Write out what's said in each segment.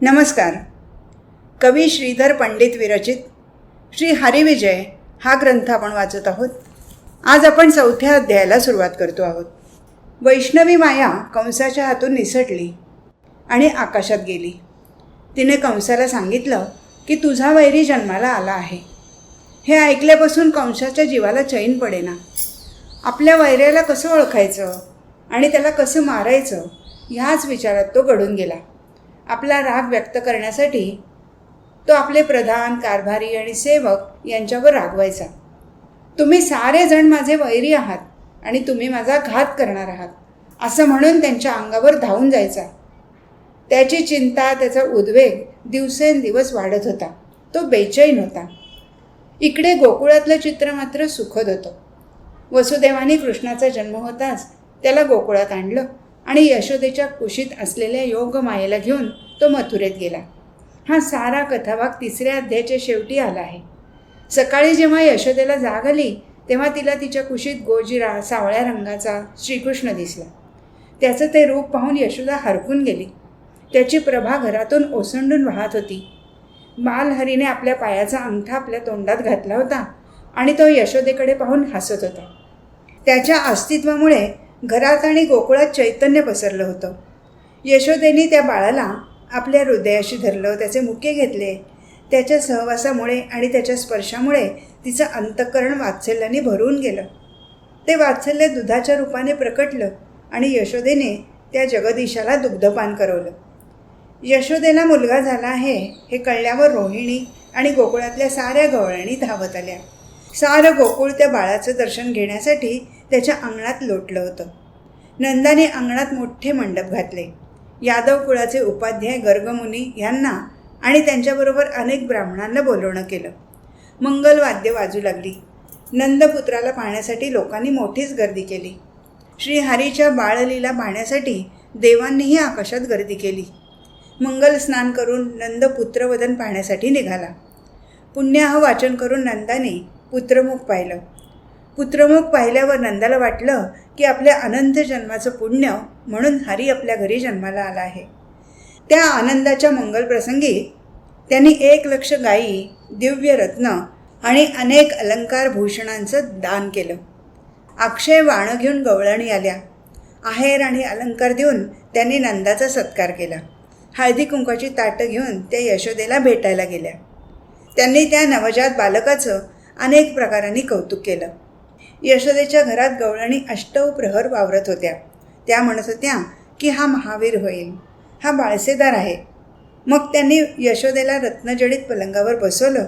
नमस्कार. कवी श्रीधर पंडित विरचित श्री हरिविजय हा ग्रंथ आपण वाचत आहोत. आज आपण 4थ्या अध्यायाला सुरुवात करतो आहोत. वैष्णवी माया कंसाच्या हातून निसटली आणि आकाशात गेली. तिने कंसाला सांगितलं की तुझा वैरी जन्माला आला आहे. हे ऐकल्यापासून कंसाच्या जीवाला चैन पडेना. आपल्या वैऱ्याला कसं ओळखायचं आणि त्याला कसं मारायचं ह्याच विचारात तो गढून गेला. आपला राग व्यक्त करण्यासाठी तो आपले प्रधान, कारभारी आणि सेवक यांच्यावर रागवायचा. तुम्ही सारे जण माझे वैरी आहात आणि तुम्ही माझा घात करणार आहात असं म्हणून त्यांच्या अंगावर धावून जायचा. त्याची चिंता, त्याचा उद्वेग दिवसेंदिवस वाढत होता. तो बेचैन होता. इकडे गोकुळातलं चित्र मात्र सुखद होतं. वसुदेवाने कृष्णाचा जन्म होताच त्याला गोकुळात आणलं आणि यशोदेच्या कुशीत असलेल्या योगमायेला घेऊन तो मथुरेत गेला. हा सारा कथाभाग 3ऱ्या अध्यायाच्या शेवटी आला आहे. सकाळी जेव्हा यशोदेला जाग आली तेव्हा तिला तिच्या कुशीत गोजिरा सावळ्या रंगाचा श्रीकृष्ण दिसला. त्याचं ते रूप पाहून यशोदा हरकून गेली. त्याची प्रभा घरातून ओसंडून वाहत होती. बालहरीने आपल्या पायाचा अंगठा आपल्या तोंडात घातला होता आणि तो यशोदेकडे पाहून हसत होता. त्याच्या अस्तित्वामुळे घरात आणि गोकुळात चैतन्य पसरलं होतं. यशोदेने त्या बाळाला आपल्या हृदयाशी धरलं, त्याचे मुके घेतले. त्याच्या सहवासामुळे आणि त्याच्या स्पर्शामुळे तिचं अंतःकरण वात्सल्याने भरून गेलं. ते वात्सल्य दुधाच्या रूपाने प्रकटलं आणि यशोदेने त्या जगदीशाला दुग्धपान करवलं. यशोदेला मुलगा झाला आहे हे कळल्यावर रोहिणी आणि गोकुळातल्या साऱ्या गवळणी धावत आल्या. सारं गोकुळ त्या बाळाचं दर्शन घेण्यासाठी त्याच्या अंगणात लोटलं होतं. नंदाने अंगणात मोठे मंडप घातले. यादव कुळाचे उपाध्याय गर्गमुनी यांना आणि त्यांच्याबरोबर अनेक ब्राह्मणांना बोलवणं केलं. मंगलवाद्य वाजू लागली. नंदपुत्राला पाहण्यासाठी लोकांनी मोठीच गर्दी केली. श्रीहरीच्या बाळलीला पाहण्यासाठी देवांनीही आकाशात गर्दी केली. मंगल स्नान करून नंदपुत्रवदन पाहण्यासाठी निघाला. पुण्याह वाचन करून नंदाने पुत्रमुख पाहिलं. पुत्रमुख पाहिल्यावर नंदाला वाटलं की आपल्या अनंत जन्माचं पुण्य म्हणून हरी आपल्या घरी जन्माला आला आहे. त्या आनंदाच्या मंगलप्रसंगी त्यांनी 1,00,000 गायी, दिव्य रत्न आणि अनेक अलंकार भूषणांचं दान केलं. अक्षय वाणं घेऊन गवळणी आल्या. आहेर आणि अलंकार देऊन त्यांनी नंदाचा सत्कार केला. हळदी कुंकाची ताटं घेऊन त्या यशोदेला भेटायला गेल्या. त्यांनी त्या नवजात बालकाचं अनेक प्रकारांनी कौतुक केलं. यशोदेच्या घरात गवळणी 8 प्रहर वावरत होत्या. त्या म्हणत होत्या की हा महावीर होईल, हा बाळसेदार आहे. मग त्यांनी यशोदेला रत्नजडित पलंगावर बसवलं.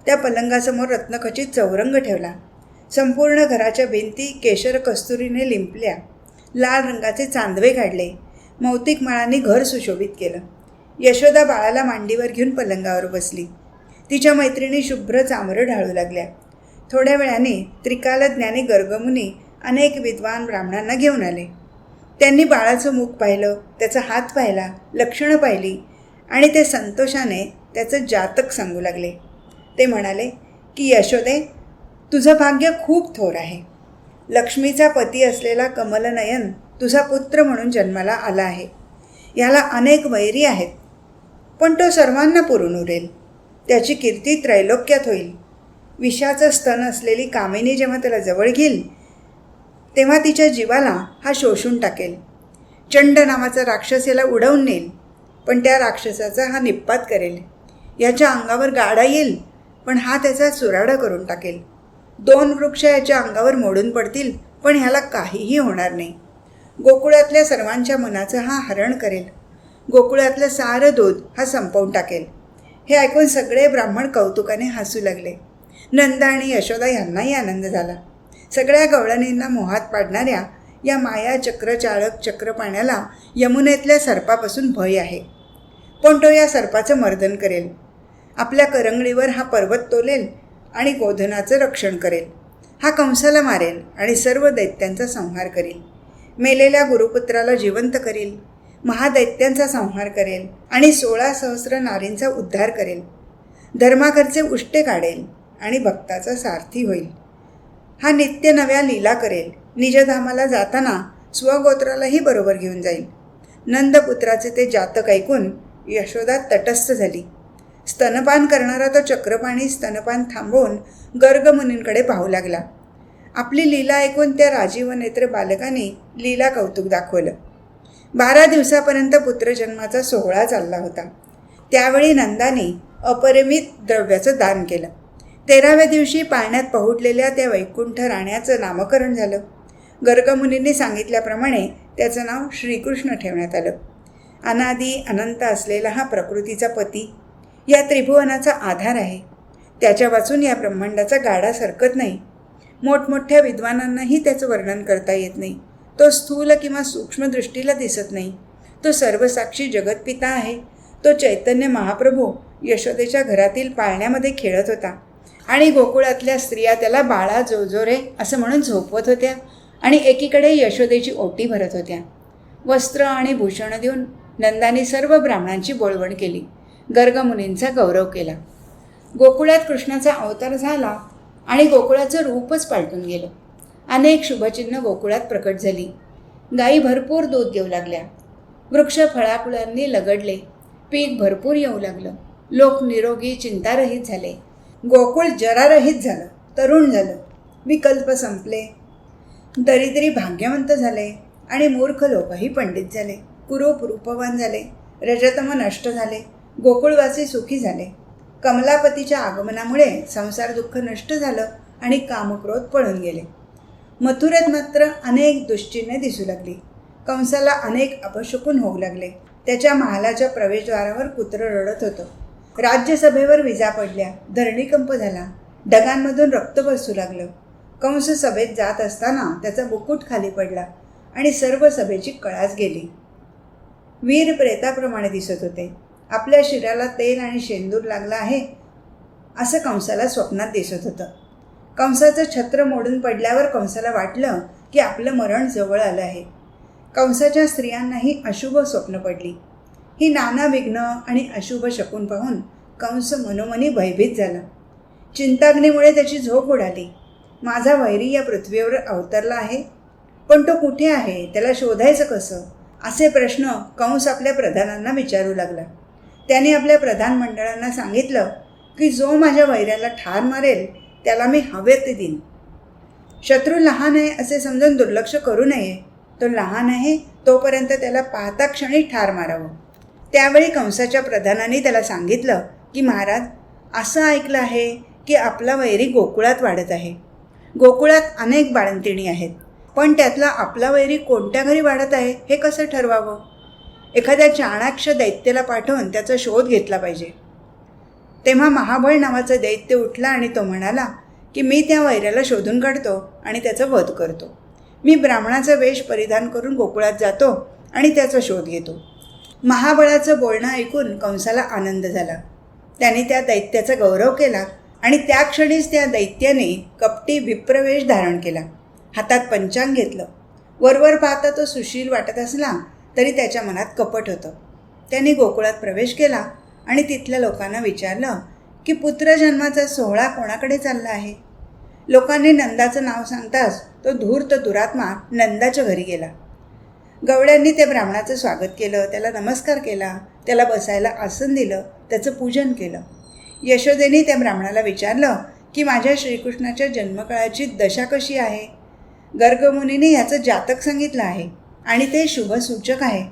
त्या पलंगासमोर रत्नखचित चौरंग ठेवला. संपूर्ण घराच्या भिंती केशर कस्तुरीने लिंपल्या. लाल रंगाचे चांदवे काढले. मौतिक माळांनी घर सुशोभित केलं. यशोदा बाळाला मांडीवर घेऊन पलंगावर बसली. तिच्या मैत्रिणी शुभ्र चामरं ढाळू लागल्या. थोड्या वेळाने त्रिकालज्ञानी गर्गमुनी अनेक विद्वान ब्राह्मणांना घेऊन आले. त्यांनी बाळाचं मुख पाहिलं, त्याचा हात पाहिला, लक्षणं पाहिली आणि ते संतोषाने त्याचं जातक सांगू लागले. ते म्हणाले की यशोदे, तुझं भाग्य खूप थोर आहे. लक्ष्मीचा पती असलेला कमलनयन तुझा पुत्र म्हणून जन्माला आला आहे. याला अनेक वैरी आहेत, पण तो सर्वांना पुरून उरेल. त्याची कीर्ती त्रैलोक्यात होईल. विषाचं स्तन असलेली कामिनी जेव्हा त्याला जवळ घेईल तेव्हा तिच्या जीवाला हा शोषून टाकेल. चंड नावाचा राक्षस याला उडवून नेईल, पण त्या राक्षसाचा हा निप्पात करेल. याच्या अंगावर गाडा येईल, पण हा त्याचा चुराडा करून टाकेल. 2 वृक्ष याच्या अंगावर मोडून पडतील, पण ह्याला काहीही होणार नाही. गोकुळातल्या सर्वांच्या मनाचं हा हरण करेल. गोकुळातलं सारं दूध हा संपवून टाकेल. हे ऐकून सगळे ब्राह्मण कौतुकाने हसू लागले. नंदा आणि यशोदा यांनाही आनंद झाला. सगळ्या गवळणींना मोहात पाडणाऱ्या या माया चक्रचाळक चक्रपाण्याला यमुनेतल्या सर्पापासून भय आहे, पण तो या सर्पाचं मर्दन करेल. आपल्या करंगळीवर हा पर्वत तोलेल आणि गोधनाचं रक्षण करेल. हा कंसाला मारेल आणि सर्व दैत्यांचा संहार करेल. मेलेल्या गुरुपुत्राला जिवंत करेल. महादैत्यांचा संहार करेल आणि 16 सहस्र नारींचा उद्धार करेल. धर्माकरचे उष्टे काढेल आणि भक्ताचा सारथी होईल. हा नित्य नव्या लीला करेल. निजधामाला जाताना स्वगोत्रालाही बरोबर घेऊन जाईल. नंदपुत्राचे ते जातक ऐकून यशोदा तटस्थ झाली. स्तनपान करणारा तो चक्रपाणी स्तनपान थांबवून गर्गमुनींकडे पाहू लागला. आपली लीला ऐकून त्या राजीव नेत्र बालकाने लीला कौतुक दाखवलं. 12 दिवसापर्यंत पुत्रजन्माचा सोहळा चालला होता. त्यावेळी नंदाने अपरिमित द्रव्याचं दान केलं. 13व्या दिवशी पाळण्यात पहुडलेल्या त्या वैकुंठ राण्याचं नामकरण झालं. गर्गमुनींनी सांगितल्याप्रमाणे त्याचं नाव श्रीकृष्ण ठेवण्यात आलं. अनादी अनंत असलेला हा प्रकृतीचा पती या त्रिभुवनाचा आधार आहे. त्याच्या वाचून या ब्रह्मांडाचा गाडा सरकत नाही. मोठमोठ्या विद्वानांनाही त्याचं वर्णन करता येत नाही. तो स्थूल किंवा सूक्ष्म दृष्टीला दिसत नाही. तो सर्वसाक्षी जगतपिता आहे. तो चैतन्य महाप्रभू यशोदेच्या घरातील पाळण्यामध्ये खेळत होता आणि गोकुळातल्या स्त्रिया त्याला बाळा जोजो रे असं म्हणून झोपवत होत्या आणि एकीकडे यशोदेची ओटी भरत होत्या. वस्त्र आणि भूषणं देऊन नंदाने सर्व ब्राह्मणांची बोळवण केली. गर्गमुनींचा गौरव केला. गोकुळात कृष्णाचा अवतार झाला आणि गोकुळाचं रूपच पालटून गेलं. अनेक शुभचिन्ह गोकुळात प्रकट झाली. गायी भरपूर दूध देऊ लागल्या. वृक्ष फळाफुलांनी लगडले. पीक भरपूर येऊ लागलं. लोक निरोगी चिंतारहित झाले. गोकुळ जरारहित झालं. तरुण झालं. विकल्प संपले. दरिद्री भाग्यवंत झाले आणि मूर्ख लोकही पंडित झाले. कुरूप रूपवान झाले. रजतम नष्ट झाले. गोकुळवासी सुखी झाले. कमलापतीच्या आगमनामुळे संसार दुःख नष्ट झालं आणि कामक्रोध पळून गेले. मथुरेत मात्र अनेक दुश्चिन्हे दिसू लागली. कंसाला अनेक अपशकुन होऊ लागले. त्याच्या महालाच्या प्रवेशद्वारावर कुत्रं रडत होतं. राज्यसभेवर विजा पडल्या. धरणीकंप झाला. ढगांमधून रक्त बसू लागलं. कंस सभेत जात असताना त्याचा मुकुट खाली पडला आणि सर्व सभेची कळाच गेली. वीर प्रेताप्रमाणे दिसत होते. आपल्या शिराला तेल आणि शेंदूर लागला आहे असं कंसाला स्वप्नात दिसत होतं. कंसाचं छत्र मोडून पडल्यावर कंसाला वाटलं की आपलं मरण जवळ आलं आहे. कंसाच्या स्त्रियांनाही अशुभ स्वप्न पडली. ही नाना विघ्न आणि अशुभ शकुन पाहून कंस मनोमनी भयभीत झाला. चिंताग्नीमुळे त्याची झोप उडाली. माझा वैरी या पृथ्वीवर अवतरला आहे, पण तो कुठे आहे, त्याला शोधायचं कसं, असे प्रश्न कंस आपल्या प्रधानांना विचारू लागला. त्याने आपल्या प्रधान मंडळांना सांगितलं की जो माझ्या वैऱ्याला ठार मारेल त्याला मी हवे ते देईन. शत्रू लहान आहे असे समजून दुर्लक्ष करू नये. तो लहान आहे तोपर्यंत त्याला पाहता क्षणी ठार मारावं. त्यावेळी कंसाच्या प्रधानांनी त्याला सांगितलं की महाराज, असं ऐकलं आहे की आपला वैरी गोकुळात वाढत आहे. गोकुळात अनेक बाळंतिणी आहेत, पण त्यातला आपला वैरी कोणत्या घरी वाढत आहे हे कसं ठरवावं? एखाद्या चाणाक्ष दैत्याला पाठवून त्याचा शोध घेतला पाहिजे. तेव्हा महाबळ नावाचा दैत्य उठला आणि तो म्हणाला की मी त्या वैऱ्याला शोधून काढतो आणि त्याचा वध करतो. मी ब्राह्मणाचा वेश परिधान करून गोकुळात जातो आणि त्याचा शोध घेतो. महाबळाचं बोलणं ऐकून कंसाला आनंद झाला. त्याने त्या दैत्याचा गौरव केला आणि त्या क्षणीच त्या दैत्याने कपटी विप्रवेश धारण केला. हातात पंचांग घेतलं. वरवर पाहता तो सुशील वाटत असला तरी त्याच्या मनात कपट होतं. त्याने गोकुळात प्रवेश केला आणि तिथल्या लोकांना विचारलं की पुत्रजन्माचा सोहळा कोणाकडे चालला आहे. लोकांनी नंदाचं नाव सांगताच तो धूर्त दुरात्मा नंदाच्या घरी गेला. गवळ्यांनी त्या ब्राह्मणाचं स्वागत केलं, त्याला नमस्कार केला, त्याला बसायला आसन दिलं, त्याचं पूजन केलं. यशोदेने त्या ब्राह्मणाला विचारलं की माझ्या श्रीकृष्णाच्या जन्मकाळाची दशा कशी आहे. गर्गमुनीने याचं जातक सांगितलं आहे आणि ते शुभसूचक आहे.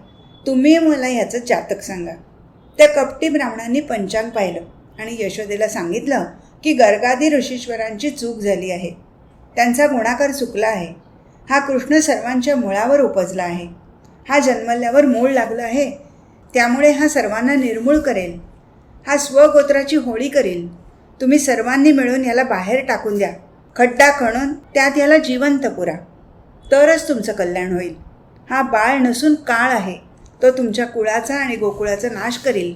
तुम्ही मला याचं जातक सांगा. त्या कपटी ब्राह्मणांनी पंचांग पाहिलं आणि यशोदेला सांगितलं की गर्गादी ऋषीश्वरांची चूक झाली आहे. त्यांचा गुणाकार चुकला आहे. हा कृष्ण सर्वांच्या मुळावर उपजला आहे. हा जन्मल्यावर मूळ लागलं आहे, त्यामुळे हा सर्वांना निर्मूळ करेल. हा स्वगोत्राची होळी करेल. तुम्ही सर्वांनी मिळून याला बाहेर टाकून द्या. खड्डा खणून त्यात याला जिवंत पुरा, तरच तुमचं कल्याण होईल. हा बाळ नसून काळ आहे. तो तुमच्या कुळाचा आणि गोकुळाचा नाश करील.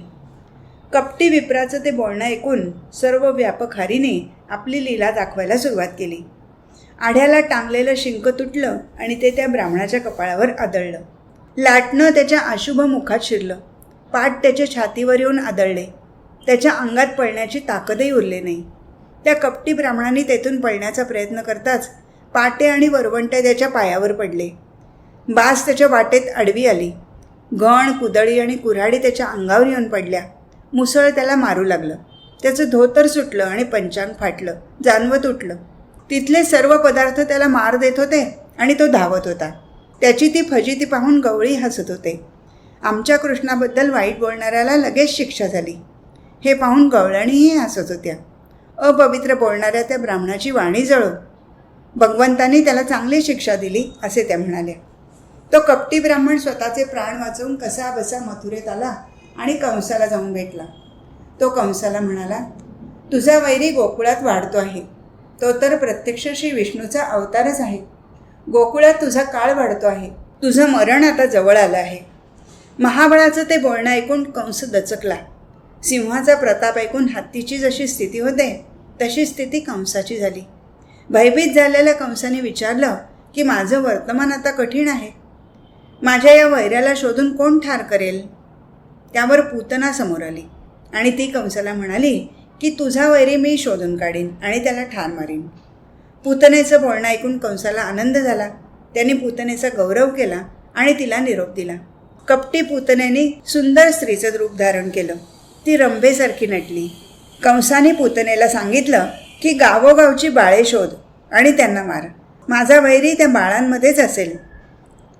कपटी विप्राचं ते बोलणं ऐकून सर्व व्यापक हरीने आपली लीला दाखवायला सुरुवात केली. आढ्याला टांगलेलं शिंक तुटलं आणि ते त्या ब्राह्मणाच्या कपाळावर आदळलं. लाटणं त्याच्या अशुभ मुखात शिरलं. पाठ त्याच्या छातीवर येऊन आदळले. त्याच्या अंगात पळण्याची ताकदही उरली नाही. त्या कपटी ब्राह्मणांनी तेथून पळण्याचा प्रयत्न करताच पाटे आणि वरवंटे त्याच्या पायावर पडले. बास त्याच्या वाटेत आडवी आली. घण, कुदळी आणि कुऱ्हाडी त्याच्या अंगावर येऊन पडल्या. मुसळ त्याला मारू लागलं. त्याचं धोतर सुटलं आणि पंचांग फाटलं, जानवं तुटलं. तिथले सर्व पदार्थ त्याला मार देत होते आणि तो धावत होता. त्याची ती फजिती पाहून गवळी हसत होते. आमच्या कृष्णाबद्दल वाईट बोलणाऱ्याला लगेच शिक्षा झाली. हे पाहून गवळणीही हसत होत्या. अपवित्र बोलणाऱ्या त्या ब्राह्मणाची वाणी जळो. भगवंतांनी त्याला चांगली शिक्षा दिली असे त्या म्हणाल्या. तो कपटी ब्राह्मण स्वतःचे प्राण वाचवून कसा बसा मथुरेत आला आणि कंसाला जाऊन भेटला. तो कंसाला म्हणाला, तुझा वैरी गोकुळात वाढतो आहे. तो तर प्रत्यक्ष श्री विष्णूचा अवतारच आहे. गोकुळात तुझा काळ वाढतो आहे. तुझं मरण आता जवळ आलं आहे. महाबळाचं ते बोलणं ऐकून कंस दचकला. सिंहाचा प्रताप ऐकून हत्तीची जशी स्थिती होते तशी स्थिती कंसाची झाली. भयभीत झालेल्या कंसाने विचारलं की माझं वर्तमान आता कठीण आहे. माझ्या या वैऱ्याला शोधून कोण ठार करेल? त्यावर पूतना समोर आली आणि ती कंसाला म्हणाली की तुझा वैरी मी शोधून काढीन आणि त्याला ठार मारीन. पूतनेचं बोलणं ऐकून कंसाला आनंद झाला. त्याने पूतनेचा गौरव केला आणि तिला निरोप दिला. कपटी पूतनेने सुंदर स्त्रीचं रूप धारण केलं. ती रंभेसारखी नटली. कंसाने पूतनेला सांगितलं की गावोगावची बाळे शोध आणि त्यांना मार. माझा वैरी त्या बाळांमध्येच असेल.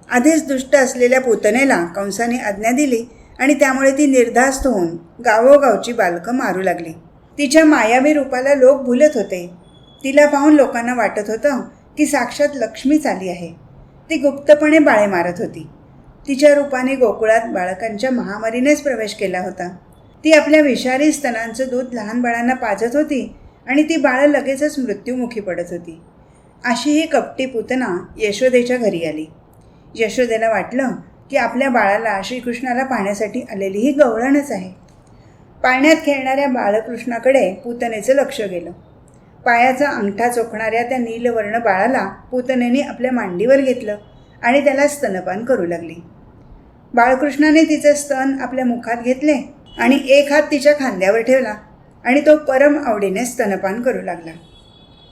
आधीच दुष्ट असलेल्या पूतनेला कंसाने आज्ञा दिली आणि त्यामुळे ती निर्धास्त होऊन गावोगावची बालकं मारू लागली. तिच्या मायावी रूपाला लोक भुलत होते. तिला पाहून लोकांना वाटत होतं की साक्षात लक्ष्मीच आली आहे. ती गुप्तपणे बाळे मारत होती. तिच्या रूपाने गोकुळात बाळकांच्या महामारीनेच प्रवेश केला होता. ती आपल्या विषारी स्तनांचं दूध लहान बाळांना पाजत होती आणि ती बाळं लगेचच मृत्युमुखी पडत होती. अशी ही कपटी पूतना यशोदेच्या घरी आली. यशोदेला वाटलं की आपल्या बाळाला श्रीकृष्णाला पाहण्यासाठी आलेली ही गवळणच आहे. पाळण्यात खेळणाऱ्या बाळकृष्णाकडे पूतनेचं लक्ष गेलं. पायाचा अंगठा चोखणाऱ्या त्या नीलवर्ण बाळाला पूतनेने आपल्या मांडीवर घेतलं आणि त्याला स्तनपान करू लागली. बाळकृष्णाने तिचे स्तन आपल्या मुखात घेतले आणि एक हात तिच्या खांद्यावर ठेवला आणि तो परम आवडीने स्तनपान करू लागला.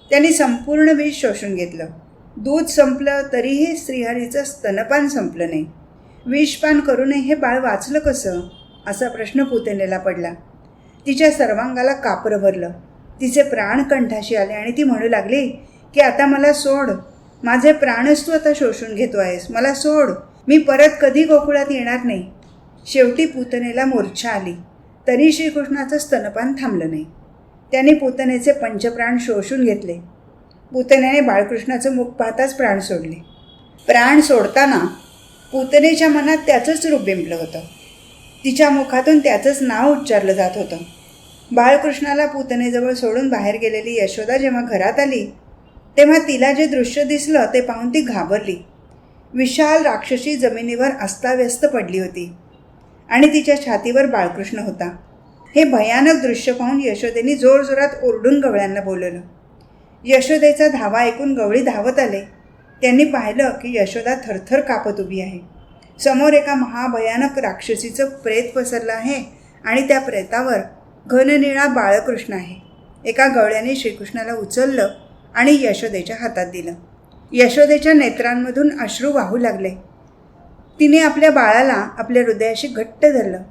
त्याने संपूर्ण विष शोषून घेतलं. दूध संपलं तरीही श्रीहरीचं स्तनपान संपलं नाही. विषपान करूनही हे बाळ वाचलं कसं, असा प्रश्न पूतनेला पडला. तिच्या सर्वांगाला कापरं भरलं. तिचे प्राण कंठाशी आले आणि ती म्हणू लागली की आता मला सोड. माझे प्राणच तू आता शोषून घेतो आहेस. मला सोड. मी परत कधी गोकुळात येणार नाही. शेवटी पूतनेला मूर्छा आली तरी श्रीकृष्णाचं स्तनपान थांबलं नाही. त्याने पूतनेचे पंचप्राण शोषून घेतले. पूतनेने बाळकृष्णाचं मुख पाहताच प्राण सोडले. प्राण सोडताना पूतनेच्या मनात त्याचंच रूप बिंबलं होतं. तिच्या मुखातून त्याचंच नाव उच्चारलं जात होतं. बाळकृष्णाला पूतनेजवळ सोडून बाहेर गेलेली यशोदा जेव्हा घरात आली तेव्हा तिला जे दृश्य दिसलं ते पाहून ती घाबरली. विशाल राक्षसी जमिनीवर अस्ताव्यस्त पडली होती आणि तिच्या छातीवर बाळकृष्ण होता. हे भयानक दृश्य पाहून यशोदेने जोरजोरात ओरडून गवळ्यांना बोलवलं. यशोदेचा धावा ऐकून गवळी धावत आले. त्यांनी पाहिलं की यशोदा थरथर कापत उभी आहे. समोर एका महाभयानक राक्षसीचं प्रेत पसरलं आहे आणि त्या प्रेतावर घननिळा बाळकृष्ण आहे. एका गवळ्याने श्रीकृष्णाला उचललं आणि यशोदेच्या हातात दिलं. यशोदेच्या नेत्रांमधून अश्रू वाहू लागले. तिने आपल्या बाळाला आपल्या हृदयाशी घट्ट धरलं.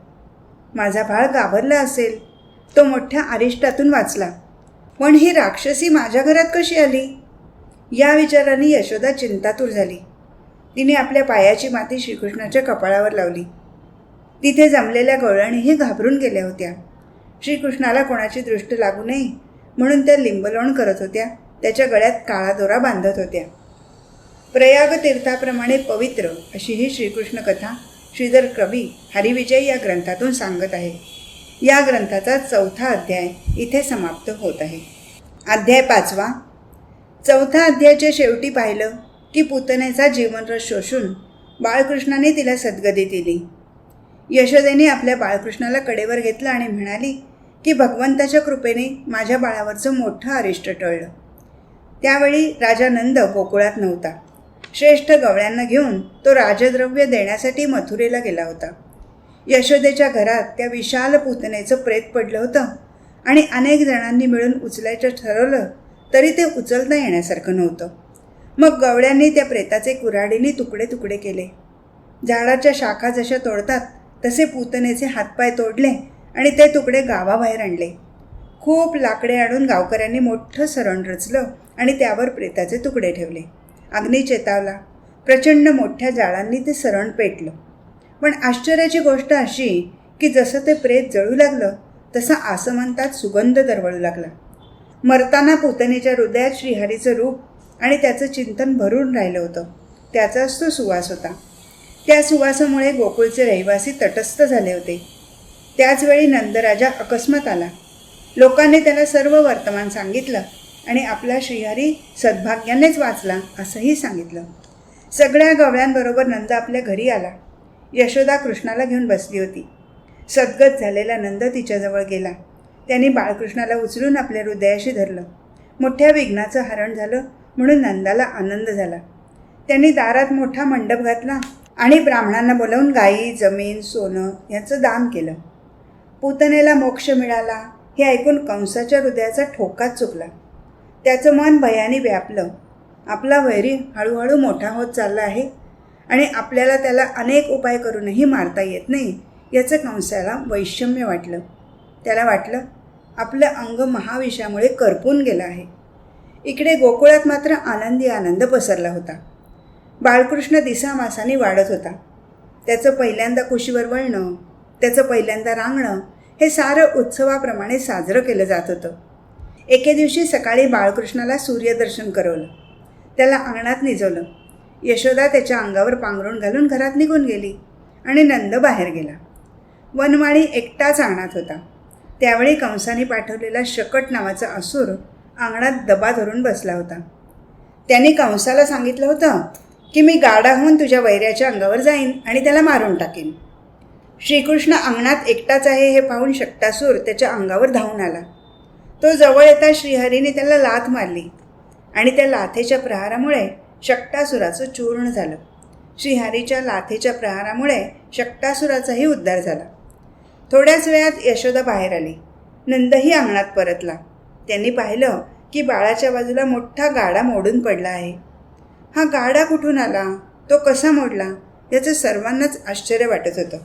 माझा बाळ घाबरला असेल. तो मोठ्या अरिष्टातून वाचला. पण ही राक्षसी माझ्या घरात कशी आली? या विचाराने यशोदा चिंतातूर झाली. तिने आपल्या पायाची माती श्रीकृष्णाच्या कपाळावर लावली. तिथे जमलेल्या गवळणीही घाबरून गेल्या होत्या. श्रीकृष्णाला कोणाची दृष्ट लागू नये म्हणून त्या लिंबलोण करत होत्या. त्याच्या गळ्यात काळा दोरा बांधत होत्या. प्रयाग तीर्थाप्रमाणे पवित्र अशी ही श्रीकृष्ण कथा श्रीधर कवी हरिविजय या ग्रंथातून सांगत आहे. या ग्रंथाचा 4था अध्याय इथे समाप्त होत आहे. अध्याय 5. 4थ्या अध्यायाच्या शेवटी पाहिलं की पूतनेचा जीवनरस शोषून बाळकृष्णाने तिला सद्गती दिली. यशोदेने आपल्या बाळकृष्णाला कडेवर घेतलं आणि म्हणाली की भगवंताच्या कृपेने माझ्या बाळावरचं मोठं अरिष्ट टळलं. त्यावेळी राजा नंद गोकुळात नव्हता. श्रेष्ठ गवळ्यांना घेऊन तो राजद्रव्य देण्यासाठी मथुरेला गेला होता. यशोदेच्या घरात त्या विशाल पूतनेचं प्रेत पडलं होतं आणि अनेक जणांनी मिळून उचलायचं ठरवलं तरी ते उचलता येण्यासारखं नव्हतं. मग गवळ्यांनी त्या प्रेताचे कुऱ्हाडीने तुकडे तुकडे केले. झाडाच्या शाखा जशा तोडतात तसे पूतनेचे हातपाय तोडले आणि ते तुकडे गावाबाहेर आणले. खूप लाकडे आणून गावकऱ्यांनी मोठं सरण रचलं आणि त्यावर प्रेताचे तुकडे ठेवले. अग्नी चेतावला. प्रचंड मोठ्या जाळांनी ते सरण पेटलं. पण आश्चर्याची गोष्ट अशी की जसं ते प्रेत जळू लागलं तसा आसमंतात सुगंध दरवळू लागला. मरताना पूतनेच्या हृदयात श्रीहरीचं रूप आणि त्याचं चिंतन भरून राहिलं होतं. त्याचाच तो सुवास होता. त्या सुवासामुळे गोकुळचे रहिवासी तटस्थ झाले होते. त्याचवेळी नंदराजा अकस्मात आला. लोकांनी त्याला सर्व वर्तमान सांगितलं आणि आपला श्रीहरी सद्भाग्यानेच वाचला असंही सांगितलं. सगळ्या गवळ्यांबरोबर नंद आपल्या घरी आला. यशोदा कृष्णाला घेऊन बसली होती. सद्गत झालेला नंद तिच्याजवळ गेला. त्यांनी बाळकृष्णाला उचलून आपल्या हृदयाशी धरलं. मोठ्या विघ्नाचं हरण झालं म्हणून नंदाला आनंद झाला. त्यांनी दारात मोठा मंडप घातला आणि ब्राह्मणांना बोलावून गायी, जमीन, सोनं याचं दान केलं. पूतनेला मोक्ष मिळाला हे ऐकून कंसाच्या हृदयाचा ठोकाच चुकला. त्याचं मन भयाने व्यापलं. आपला वैरी हळूहळू मोठा होत चालला आहे आणि आपल्याला त्याला अनेक उपाय करूनही मारता येत नाही याचं कंसाला वैषम्य वाटलं. त्याला वाटलं आपलं अंग महाविषामुळे करपून गेलं आहे. इकडे गोकुळात मात्र आनंदी आनंद पसरला होता. बाळकृष्ण दिसामासाने वाढत होता. त्याचं पहिल्यांदा कुशीवर वळणं, त्याचं पहिल्यांदा रांगणं हे सारं उत्सवाप्रमाणे साजरं केलं जात होतं. एके दिवशी सकाळी बाळकृष्णाला सूर्यदर्शन करवलं. त्याला अंगणात निजवलं. यशोदा त्याच्या अंगावर पांघरूण घालून घरात निघून गेली आणि नंद बाहेर गेला. वनमाळी एकटाच अंगणात होता. त्यावेळी कंसाने पाठवलेला शकट नावाचा असुर अंगणात दबा धरून बसला होता. त्याने कंसाला सांगितलं होतं की मी गाडा होऊन तुझ्या वैऱ्याच्या अंगावर जाईन आणि त्याला मारून टाकीन. श्रीकृष्ण अंगणात एकटाच आहे हे पाहून शकटासूर त्याच्या अंगावर धावून आला. तो जवळ येता श्रीहरीने त्याला लाथ मारली आणि त्या लाथेच्या प्रहारामुळे शकटासुराचं चूर्ण झालं. श्रीहरीच्या लाथेच्या प्रहारामुळे शकटासुराचाही उद्धार झाला. थोड्याच वेळात यशोदा बाहेर आली. नंदही अंगणात परतला. त्यांनी पाहिलं की बाळाच्या बाजूला मोठा गाडा मोडून पडला आहे. हा गाडा कुठून आला, तो कसा मोडला याचं सर्वांनाच आश्चर्य वाटत होतं.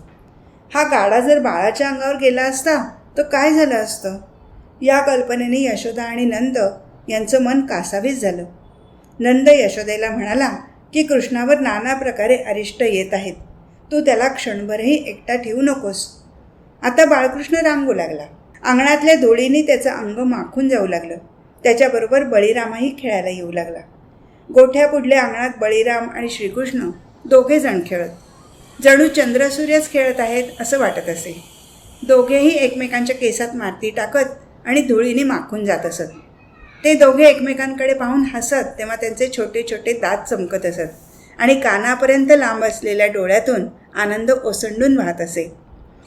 हा गाडा जर बाळाच्या अंगावर गेला असता तर काय झालं असतं. या कल्पनेने यशोदा आणि नंद यांचं मन कासावीस झालं. नंद यशोदेला म्हणाला की कृष्णावर नाना प्रकारे अरिष्ट येत आहेत. तू त्याला क्षणभरही एकटा ठेवू नकोस. आता बाळकृष्ण रांगू लागला. अंगणातल्या धुळीने त्याचं अंग माखून जाऊ लागलं. त्याच्याबरोबर बळीरामही खेळायला येऊ लागला. गोठ्यापुढल्या अंगणात बळीराम आणि श्रीकृष्ण दोघे जण खेळत, जणू चंद्रसूर्यच खेळत आहेत असं वाटत असे. दोघेही एकमेकांच्या केसात माती टाकत आणि धुळीने माखून जात असत. ते दोघे एकमेकांकडे पाहून हसत तेव्हा त्यांचे छोटे छोटे दात चमकत असत आणि कानापर्यंत लांब असलेल्या डोळ्यातून आनंद ओसंडून वाहत असे.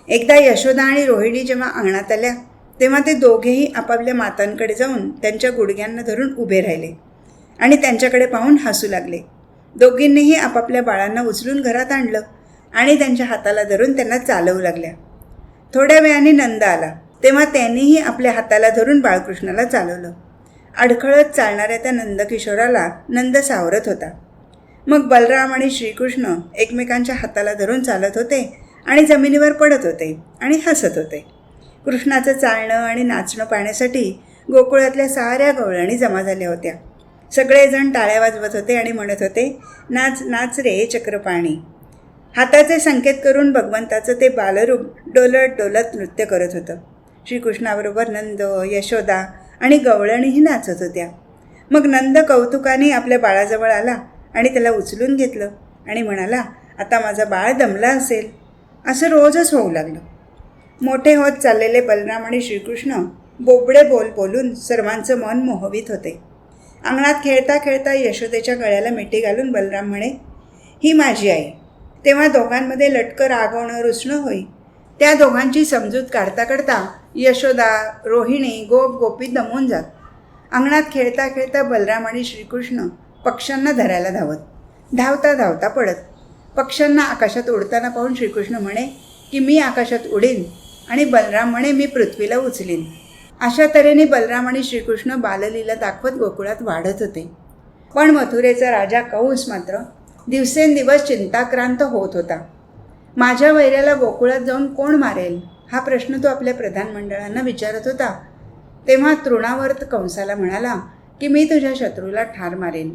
एकदा यशोदा आणि रोहिणी जेव्हा अंगणात आल्या तेव्हा ते दोघेही आपापल्या मातांकडे जाऊन त्यांच्या गुडघ्यांना धरून उभे राहिले आणि त्यांच्याकडे पाहून हसू लागले. दोघींनीही आपापल्या बाळांना उचलून घरात आणलं आणि त्यांच्या हाताला धरून त्यांना चालवू लागल्या. थोड्या वेळाने नंद आला तेव्हा त्यांनीही आपल्या हाताला धरून बाळकृष्णाला चालवलं. अडखळत चालणाऱ्या त्या नंदकिशोराला नंद सावरत होता. मग बलराम आणि श्रीकृष्ण एकमेकांच्या हाताला धरून चालत होते आणि जमिनीवर पडत होते आणि हसत होते. कृष्णाचं चालणं आणि नाचणं पाहण्यासाठी गोकुळातल्या साऱ्या गवळणी जमा झाल्या होत्या. सगळेजण टाळ्या वाजवत होते आणि म्हणत होते, नाच नाच रे चक्रपाणी. हाताचे संकेत करून भगवंताचं ते बालरूप डोलत डोलत नृत्य करत होतं. श्रीकृष्णाबरोबर नंद, यशोदा आणि गवळणीही नाचत होत्या. मग नंद कौतुकाने आपल्या बाळाजवळ आला आणि त्याला उचलून घेतलं आणि म्हणाला, आता माझा बाळ दमला असेल. असं रोजच होऊ लागलं. मोठे होत चाललेले बलराम आणि श्रीकृष्ण बोबडे बोल बोलून सर्वांचं मन मोहवित होते. अंगणात खेळता खेळता यशोदेच्या गळ्याला मिठी घालून बलराम म्हणे, ही माझी आई. तेव्हा दोघांमध्ये लटकं रागवणं रुसणं होई. त्या दोघांची समजूत काढता काढता यशोदा, रोहिणी, गोप गोपी दमून जात. अंगणात खेळता खेळता बलराम आणि श्रीकृष्ण पक्ष्यांना धरायला धावत, धावता धावता पडत. पक्ष्यांना आकाशात उडताना पाहून श्रीकृष्ण म्हणे की मी आकाशात उडीन आणि बलराम म्हणे मी पृथ्वीला उचलीन. अशा तऱ्हेने बलराम आणि श्रीकृष्ण बाललीला दाखवत गोकुळात वाढत होते. पण मथुरेचा राजा कंस मात्र दिवसेंदिवस चिंताक्रांत होत होता. माझ्या वैऱ्याला गोकुळात जाऊन कोण मारेल हा प्रश्न तो आपल्या प्रधानमंडळांना विचारत होता. तेव्हा तृणावर्त कंसाला म्हणाला की मी तुझ्या शत्रूला ठार मारेन.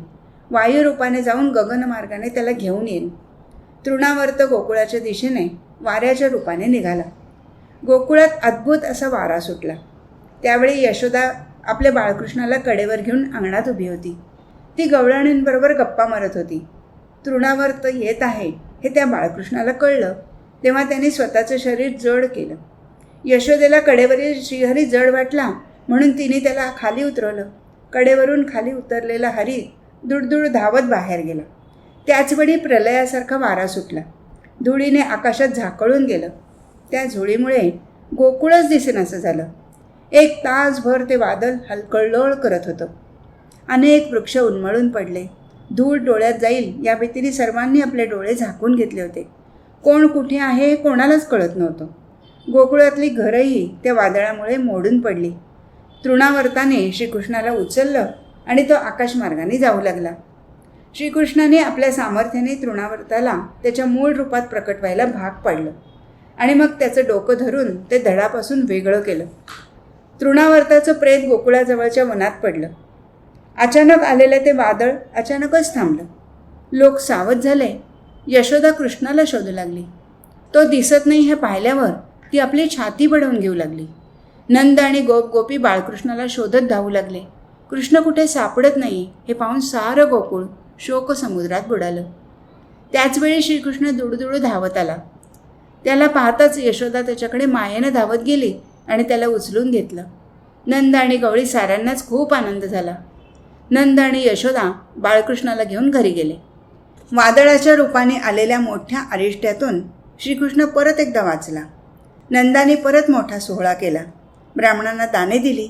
वायुरूपाने जाऊन गगनमार्गाने त्याला घेऊन येईन. तृणावर्त गोकुळाच्या दिशेने वाऱ्याच्या रूपाने निघाला. गोकुळात अद्भुत असा वारा सुटला. त्यावेळी यशोदा आपल्या बाळकृष्णाला कडेवर घेऊन अंगणात उभी होती. ती गवळणींबरोबर गप्पा मारत होती. तृणावर्त येत आहे हे त्या बाळकृष्णाला कळलं. तेव्हा त्याने स्वतःचं शरीर जड केलं. यशोदेला कडेवरील श्रीहरी जड वाटला म्हणून तिने त्याला खाली उतरवलं. कडेवरून खाली उतरलेला हरी दुडदुड धावत बाहेर गेला. त्याचवेळी प्रलयासारखा वारा सुटला. धुळीने आकाशात झाकळून गेलं. त्या झुळीमुळे गोकुळच दिसेनासं झालं. 1 तासभर ते वादळ हलकल्लोळ करत होतं. अनेक वृक्ष उन्मळून पडले. धूळ डोळ्यात जाईल या भीतीने सर्वांनी आपले डोळे झाकून घेतले होते. कोण कुठे आहे हे कोणालाच कळत नव्हतं. गोकुळातली घरंही त्या वादळामुळे मोडून पडली. तृणावर्ताने श्रीकृष्णाला उचललं आणि तो आकाशमार्गाने जाऊ लागला. श्रीकृष्णाने आपल्या सामर्थ्याने तृणावर्ताला त्याच्या मूळ रूपात प्रकट व्हायला भाग पाडलं आणि मग त्याचं डोकं धरून ते धडापासून वेगळं केलं. तृणावर्ताचं प्रेत गोकुळाजवळच्या वनात पडलं. अचानक आलेलं ते वादळ अचानकच थांबलं. लोक सावध झाले. यशोदा कृष्णाला शोधू लागली. तो दिसत नाही हे पाहिल्यावर ती आपली छाती बडवून घेऊ लागली. नंद आणि गोपी बाळकृष्णाला शोधत धावू लागले. कृष्ण कुठे सापडत नाही हे पाहून सारं गोकुळ शोकसमुद्रात बुडालं. त्याचवेळी श्रीकृष्ण दुडदुडू धावत आला. त्याला पाहताच यशोदा त्याच्याकडे मायेनं धावत गेली आणि त्याला उचलून घेतलं. नंद आणि गवळी साऱ्यांनाच खूप आनंद झाला. नंद आणि यशोदा बाळकृष्णाला घेऊन घरी गेले. वादळाच्या रूपाने आलेल्या मोठ्या अरिष्ट्यातून श्रीकृष्ण परत एकदा वाचला. नंदाने परत मोठा सोहळा केला. ब्राह्मणांना दाने दिली.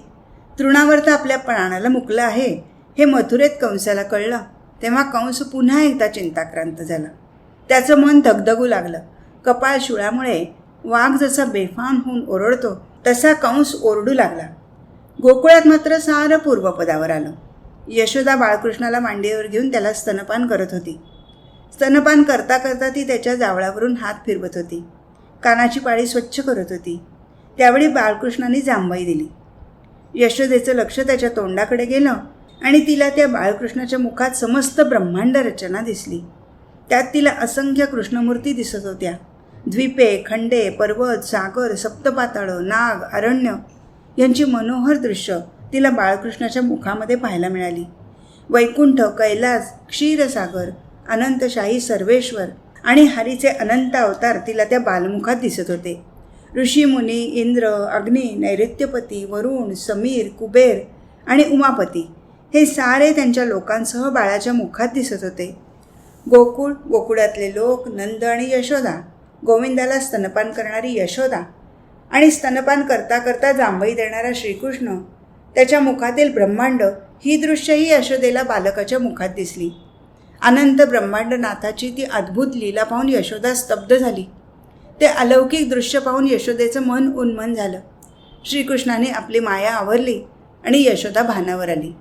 तृणावर्त आपल्या प्राणाला मुकला आहे हे मथुरेत कंसाला कळलं. तेव्हा कंस पुन्हा एकदा चिंताक्रांत झाला. त्याचं मन धगधगू लागलं. कपाळ शुळामुळे वाघ जसा बेफाम होऊन ओरडतो तसा कंस ओरडू लागला. गोकुळात मात्र सारं पूर्वपदावर आलं. यशोदा बाळकृष्णाला मांडीवर घेऊन त्याला स्तनपान करत होती. स्तनपान करता करता ती त्याच्या जावळावरून हात फिरवत होती. कानाची पाळी स्वच्छ करत होती. त्यावेळी बाळकृष्णाने जांभई दिली. यशोदेचं लक्ष त्याच्या तोंडाकडे गेलं आणि तिला त्या बाळकृष्णाच्या मुखात समस्त ब्रह्मांड रचना दिसली. त्यात तिला असंख्य कृष्णमूर्ती दिसत होत्या. द्वीपे, खंडे, पर्वत, सागर, सप्तपाताळं, नाग, अरण्य यांची मनोहर दृश्य तिला बाळकृष्णाच्या मुखामध्ये पाहायला मिळाली. वैकुंठ, कैलास, क्षीरसागर, अनंतशाही सर्वेश्वर आणि हरीचे अनंत अवतार तिला त्या बालमुखात दिसत होते. ऋषीमुनी, इंद्र, अग्नी, नैऋत्यपती, वरुण, समीर, कुबेर आणि उमापती हे सारे त्यांच्या लोकांसह बाळाच्या मुखात दिसत होते. गोकुळातले लोक, नंद आणि यशोदा, गोविंदाला स्तनपान करणारी यशोदा आणि स्तनपान करता करता जांभई देणारा श्रीकृष्ण, त्याच्या मुखातील ब्रह्मांड ही दृश्यही यशोदेला बालकाच्या मुखात दिसली. अनंत ब्रह्मांडनाथाची ती अद्भुत लीला पाहून यशोदा स्तब्ध झाली. ते अलौकिक दृश्य पाहून यशोदेचं मन उन्मन झालं. श्रीकृष्णाने आपली माया आवरली आणि यशोदा भानावर आली.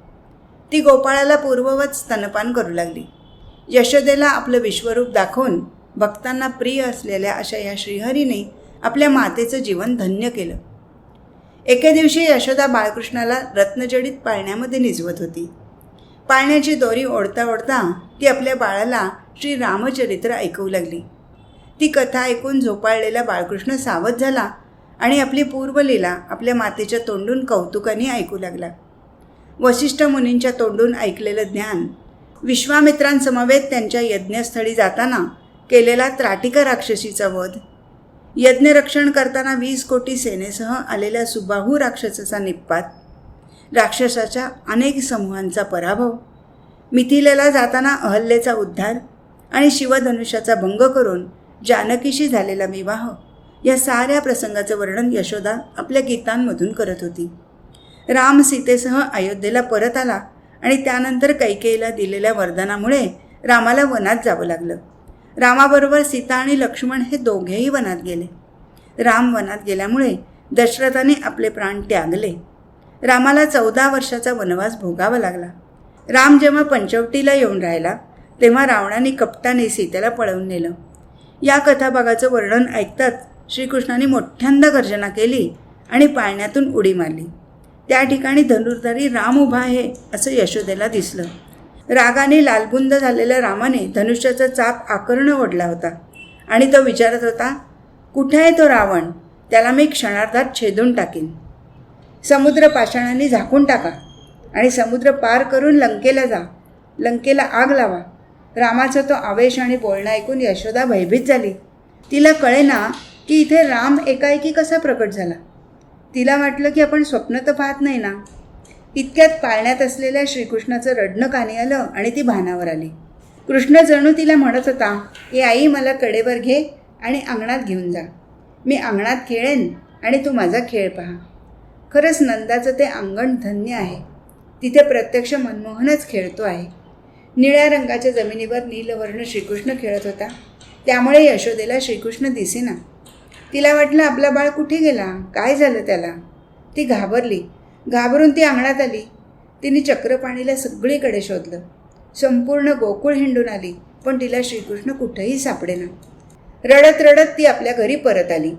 ती गोपाळाला पूर्ववत स्तनपान करू लागली. यशोदेला आपलं विश्वरूप दाखवून भक्तांना प्रिय असलेल्या अशा या श्रीहरीने आपल्या मातेचं जीवन धन्य केलं. एके दिवशी यशोदा बाळकृष्णाला रत्नजडित पाळण्यामध्ये निजवत होती. पाळण्याची दोरी ओढता ओढता ती आपल्या बाळाला श्री रामचरित्र ऐकवू लागली. ती कथा ऐकून झोपाळलेला बाळकृष्ण सावध झाला आणि आपली पूर्वलीला आपल्या मातेच्या तोंडून कौतुकाने ऐकू लागला. वसिष्ठ मुनींच्या तोंडून ऐकलेलं ज्ञान, विश्वामित्रांसमवेत त्यांच्या यज्ञस्थळी जाताना केलेला त्राटिका राक्षसीचा वध, यज्ञरक्षण करताना 20 कोटी सेनेसह आलेल्या सुबाहू राक्षसाचा निप्पात, राक्षसाच्या अनेक समूहांचा पराभव, मिथिलेला जाताना अहल्येचा उद्धार आणि शिवधनुष्याचा भंग करून जानकीशी झालेला विवाह या साऱ्या प्रसंगाचं वर्णन यशोदा आपल्या गीतांमधून करत होती. राम सीतेसह अयोध्येला परत आला आणि त्यानंतर कैकेयीला दिलेल्या वरदानामुळे रामाला वनात जावं लागलं. रामाबरोबर सीता आणि लक्ष्मण हे दोघेही वनात गेले. राम वनात गेल्यामुळे दशरथाने आपले प्राण त्यागले. रामाला 14 वर्षाचा वनवास भोगावा लागला. राम जेव्हा पंचवटीला येऊन राहिला तेव्हा रावणाने कपटाने सीतेला पळवून नेलं. या कथाभागाचं वर्णन ऐकताच श्रीकृष्णाने मोठ्यांदा गर्जना केली आणि पाळण्यातून उडी मारली. त्या ठिकाणी धनुर्धारी राम उभा आहे असं यशोदेला दिसलं. रागाने लालबुंद झालेल्या रामाने धनुष्याचा चाप आकर्ण ओढला होता आणि तो विचारत होता, कुठे आहे तो रावण? त्याला मी क्षणार्धात छेदून टाकीन. समुद्र पाषाणाने झाकून टाका आणि समुद्र पार करून लंकेला जा. लंकेला आग लावा. रामाचा तो आवेश आणि बोलणं ऐकून यशोदा भयभीत झाली. तिला कळेना की इथे राम एकाएकी कसा प्रकट झाला. तिला वाटलं की आपण स्वप्न तर पाहत नाही ना. इतक्यात पाळण्यात असलेल्या श्रीकृष्णाचं रडणं कानी आलं आणि ती भानावर आली. कृष्ण जणू तिला म्हणत होता की आई, मला कडेवर घे आणि अंगणात घेऊन जा. मी अंगणात खेळेन आणि तू माझा खेळ पहा. खरंच नंदाचं ते अंगण धन्य आहे. तिथे प्रत्यक्ष मनमोहनच खेळतो आहे. निळ्या रंगाच्या जमिनीवर नीलवर्ण श्रीकृष्ण खेळत होता. त्यामुळे यशोदेला श्रीकृष्ण दिसेना. तिला वाटलं आपला बाळ कुठे गेला, काय झालं त्याला. ती घाबरली. घाबरून ती अंगणात आली. तिने चक्रपाणीला सगळीकडे शोधलं. संपूर्ण गोकुळ हिंडून आली, पण तिला श्रीकृष्ण कुठेही सापडेना. रडत रडत ती आपल्या घरी परत आली.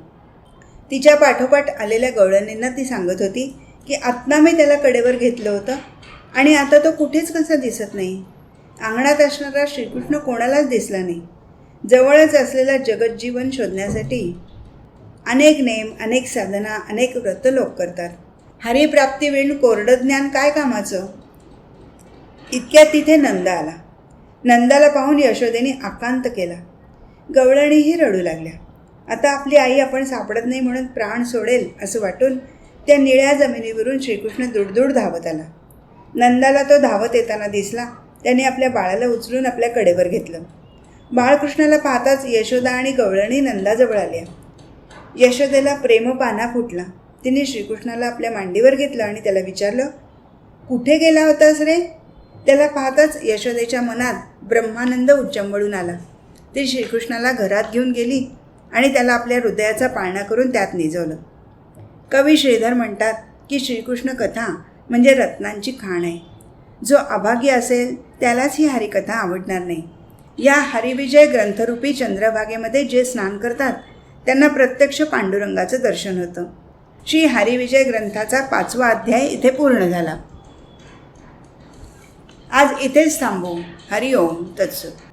तिच्या पाठोपाठ आलेल्या गवळणींना ती सांगत होती की आत्ता मी त्याला कडेवर घेतलं होतं आणि आता तो कुठेच कसा दिसत नाही. अंगणात असणारा श्रीकृष्ण कोणालाच दिसला नाही. जवळच असलेला जगज्जीवन शोधण्यासाठी अनेक नेम, अनेक साधना, अनेक व्रत लोक करतात. हरिप्राप्ती विण कोरडं ज्ञान काय कामाचं. इतक्यात तिथे नंदा आला. नंदाला पाहून यशोदेने आकांत केला. गवळणीही रडू लागल्या. आता आपली आई आपण सापडत नाही म्हणून प्राण सोडेल असं वाटून त्या निळ्या जमिनीवरून श्रीकृष्ण दुडदुड धावत आला. नंदाला तो धावत येताना दिसला. त्याने आपल्या बाळाला उचलून आपल्या कडेवर घेतलं. बाळकृष्णाला पाहताच यशोदा आणि गवळणी नंदाजवळ आल्या. यशोदेला प्रेमपाना फुटला. तिने श्रीकृष्णाला आपल्या मांडीवर घेतलं आणि त्याला विचारलं, कुठे गेला होतास रे? त्याला पाहताच यशोदेच्या मनात ब्रह्मानंद उच्चंबळून आला. ती श्रीकृष्णाला घरात घेऊन गेली आणि त्याला आपल्या हृदयाचा पाळणा करून त्यात निजवलं. कवी श्रीधर म्हणतात की श्रीकृष्ण कथा म्हणजे रत्नांची खाण आहे. जो अभागी असेल त्यालाच ही हरिकथा आवडणार नाही. या हरिविजय ग्रंथरूपी चंद्रभागेमध्ये जे स्नान करतात त्यांना प्रत्यक्ष पांडुरंगाचं दर्शन होतं. श्री हरिविजय ग्रंथाचा 5वा अध्याय इथे पूर्ण झाला. आज इथेच थांबू. हरिओम तत्सत.